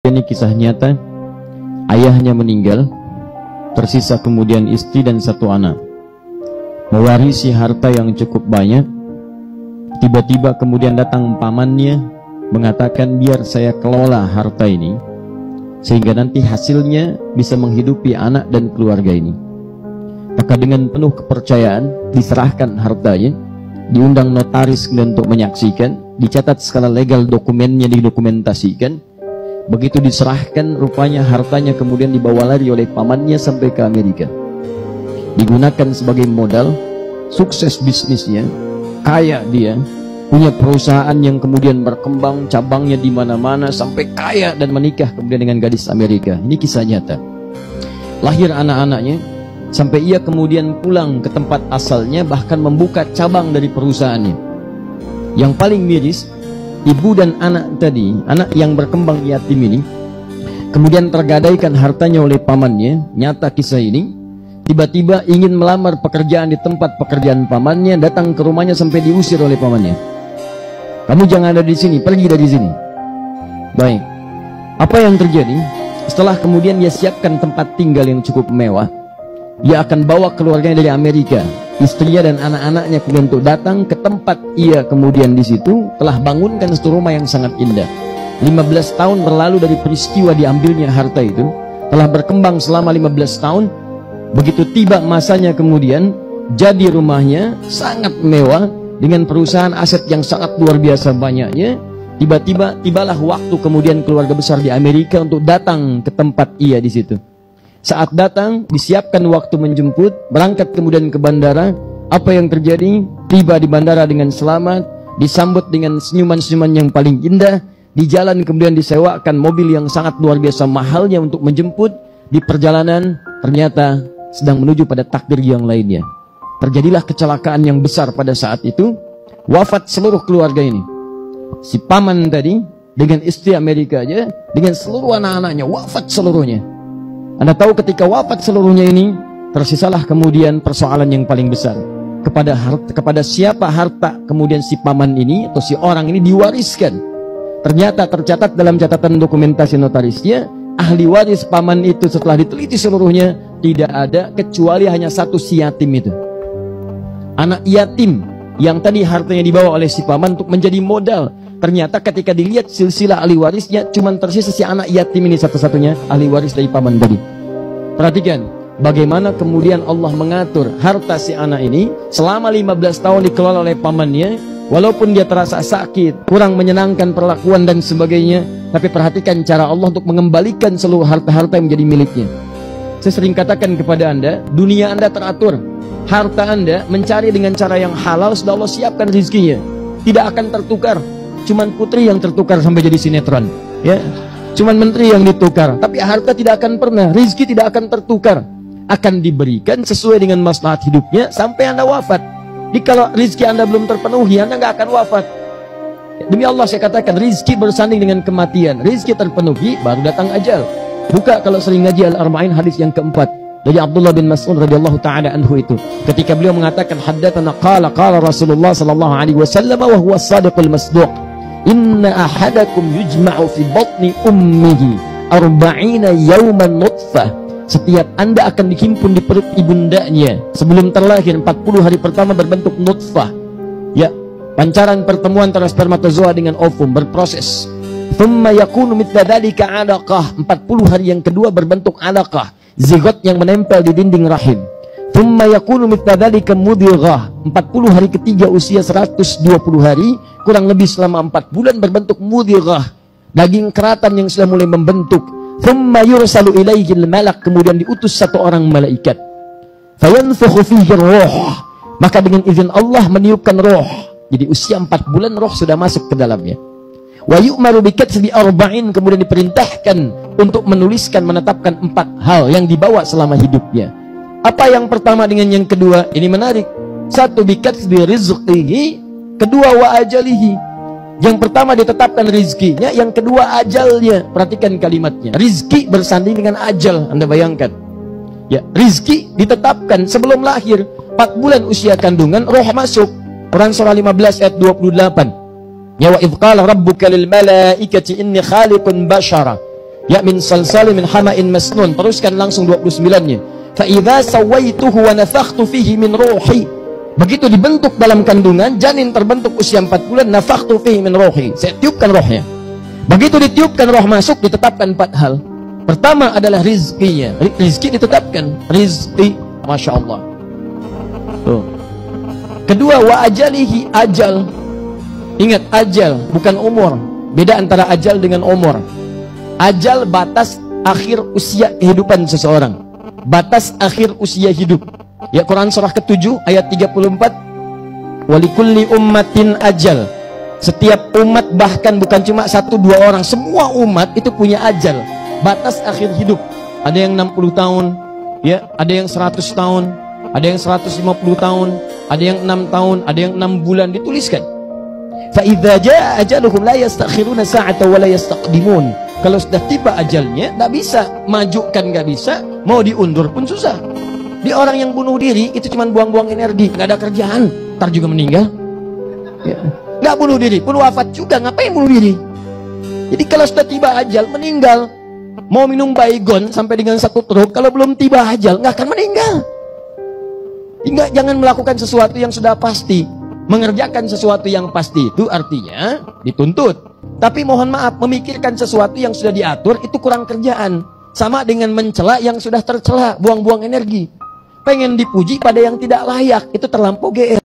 Ini kisah nyata. Ayahnya meninggal, tersisa kemudian istri dan satu anak. Mewarisi harta yang cukup banyak. Tiba-tiba kemudian datang pamannya mengatakan, biar saya kelola harta ini sehingga nanti hasilnya bisa menghidupi anak dan keluarga ini. Maka dengan penuh kepercayaan diserahkan hartanya, diundang notaris untuk menyaksikan, dicatat skala legal, dokumennya didokumentasikan. Begitu diserahkan, rupanya hartanya kemudian dibawa lari oleh pamannya sampai ke Amerika. Digunakan sebagai modal, sukses bisnisnya, kaya dia, punya perusahaan yang kemudian berkembang, cabangnya di mana-mana, sampai kaya dan menikah kemudian dengan gadis Amerika. Ini kisah nyata. Lahir anak-anaknya, sampai ia kemudian pulang ke tempat asalnya, bahkan membuka cabang dari perusahaannya. Yang paling miris, ibu dan anak tadi, anak yang berkembang yatim ini, kemudian tergadaikan hartanya oleh pamannya. Nyata kisah ini. Tiba-tiba ingin melamar pekerjaan di tempat pekerjaan pamannya, datang ke rumahnya sampai diusir oleh pamannya. Kamu jangan ada di sini, pergi dari sini. Baik. Apa yang terjadi? Setelah kemudian dia siapkan tempat tinggal yang cukup mewah, dia akan bawa keluarganya dari Amerika, istrinya dan anak-anaknya kemudian untuk datang ke tempat ia kemudian di situ telah bangunkan satu rumah yang sangat indah. 15 tahun berlalu dari peristiwa diambilnya harta itu, telah berkembang selama 15 tahun. Begitu tiba masanya kemudian jadi rumahnya sangat mewah dengan perusahaan aset yang sangat luar biasa banyaknya. Tibalah waktu kemudian keluarga besar di Amerika untuk datang ke tempat ia di situ. Saat datang, disiapkan waktu menjemput, berangkat kemudian ke bandara. Apa yang terjadi? Tiba di bandara dengan selamat, disambut dengan senyuman-senyuman yang paling indah. Di jalan kemudian disewakan mobil yang sangat luar biasa mahalnya untuk menjemput. Di perjalanan ternyata sedang menuju pada takdir yang lainnya. Terjadilah kecelakaan yang besar pada saat itu. Wafat seluruh keluarga ini. Si paman tadi dengan istri Amerika aja, dengan seluruh anak-anaknya, wafat seluruhnya. Anda tahu ketika wafat seluruhnya ini, tersisalah kemudian persoalan yang paling besar. Kepada siapa harta kemudian si paman ini atau si orang ini diwariskan. Ternyata tercatat dalam catatan dokumentasi notarisnya, ahli waris paman itu setelah diteliti seluruhnya, tidak ada kecuali hanya satu, si yatim itu. Anak yatim yang tadi hartanya dibawa oleh si paman untuk menjadi modal. Ternyata ketika dilihat silsilah ahli warisnya, cuma tersisa si anak yatim ini satu-satunya ahli waris dari paman tadi. Perhatikan bagaimana kemudian Allah mengatur harta si anak ini selama 15 tahun dikelola oleh pamannya. Walaupun dia terasa sakit, kurang menyenangkan perlakuan dan sebagainya, tapi perhatikan cara Allah untuk mengembalikan seluruh harta-harta yang menjadi miliknya. Saya sering katakan kepada Anda, dunia Anda teratur. Harta Anda mencari dengan cara yang halal, sudah Allah siapkan rezekinya. Tidak akan tertukar. Cuman putri yang tertukar sampai jadi sinetron, ya. Cuman menteri yang ditukar, tapi harta tidak akan pernah, rezeki tidak akan tertukar. Akan diberikan sesuai dengan maslahat hidupnya sampai Anda wafat. Jadi kalau rezeki Anda belum terpenuhi, Anda nggak akan wafat. Demi Allah saya katakan, rezeki bersanding dengan kematian. Rezeki terpenuhi, baru datang ajal. Buka kalau sering ngaji Al-Arba'in hadis yang keempat dari Abdullah bin Mas'ud radhiyallahu taala anhu itu. Ketika beliau mengatakan, haddatsana qala Rasulullah sallallahu alaihi wasallam wa huwa as-sadiqul masduq. Inna ahadakum yujma'u fi batni ummihi 40 yawman nutfah. Setiap Anda akan dihimpun di perut ibundanya sebelum terlahir 40 hari pertama berbentuk nutfah. Ya, pancaran pertemuan antara spermatozoa dengan ovum berproses. Thumma yakunu mithla dzalika 'alaqah. 40 hari yang kedua berbentuk 'alaqah, zigot yang menempel di dinding rahim. Thumma yakunu mithla dzalika mudghah. 40 hari ketiga usia 120 hari, kurang lebih selama 4 bulan berbentuk mudghah, daging keratan yang sudah mulai membentuk. Thumma yursalu ilaihil malak, kemudian diutus satu orang malaikat. Fayanfukhu fihi ruh, maka dengan izin Allah meniupkan roh. Jadi usia 4 bulan roh sudah masuk ke dalamnya. Wa yu'maru bikatbi 40, kemudian diperintahkan untuk menuliskan, menetapkan 4 hal yang dibawa selama hidupnya. Apa yang pertama dengan yang kedua? Ini menarik. Satu, bikatbi rizqihi, kedua wa ajalihi. Yang pertama ditetapkan rizkinya, yang kedua ajalnya. Perhatikan kalimatnya, rizki bersanding dengan ajal. Anda bayangkan, ya, rizki ditetapkan sebelum lahir. 4 bulan usia kandungan, roh masuk. Quran surah 15 ayat 28. Ya, wa idh qala rabbuka lil malaikati inni khaliqun bashara. Ya, min salsalin min hama'in masnun. Teruskan langsung 29-nya. Fa idza sawaituhu wa nafakhtu fihi min ruhi. Begitu dibentuk dalam kandungan, janin terbentuk usia 4 bulan, nafakhtu fihi min ruhi. Saya tiupkan rohnya. Begitu ditiupkan roh masuk, ditetapkan 4 hal. Pertama adalah rizkinya. Rizki ditetapkan. Rizki, Masya Allah. Tuh. Kedua, wa ajalihi, ajal. Ingat, ajal bukan umur. Beda antara ajal dengan umur. Ajal batas akhir usia kehidupan seseorang. Batas akhir usia hidup. Ya, Quran surah ke-7 ayat 34. Walikulli ummatin ajal. Setiap umat, bahkan bukan cuma 1-2 orang, semua umat itu punya ajal, batas akhir hidup. Ada yang 60 tahun, ya, ada yang 100 tahun, ada yang 150 tahun, ada yang 6 tahun, ada yang 6 bulan, dituliskan. Fa idza jaa ajaluhum la yastakhiruna sa'atan wa la yastaqdimun. Kalau sudah tiba ajalnya, enggak bisa majukan, enggak bisa, mau diundur pun susah. Di orang yang bunuh diri itu cuma buang-buang energi, enggak ada kerjaan, ntar juga meninggal. Ya. Nggak bunuh diri, pun wafat juga, ngapain bunuh diri? Jadi kalau sudah tiba ajal, meninggal. Mau minum baygon sampai dengan 1 truk, kalau belum tiba ajal, nggak akan meninggal. Jangan melakukan sesuatu yang sudah pasti. Mengerjakan sesuatu yang pasti itu artinya dituntut. Tapi mohon maaf, memikirkan sesuatu yang sudah diatur itu kurang kerjaan. Sama dengan mencela yang sudah tercela, buang-buang energi. Pengen dipuji pada yang tidak layak, itu terlampau GR.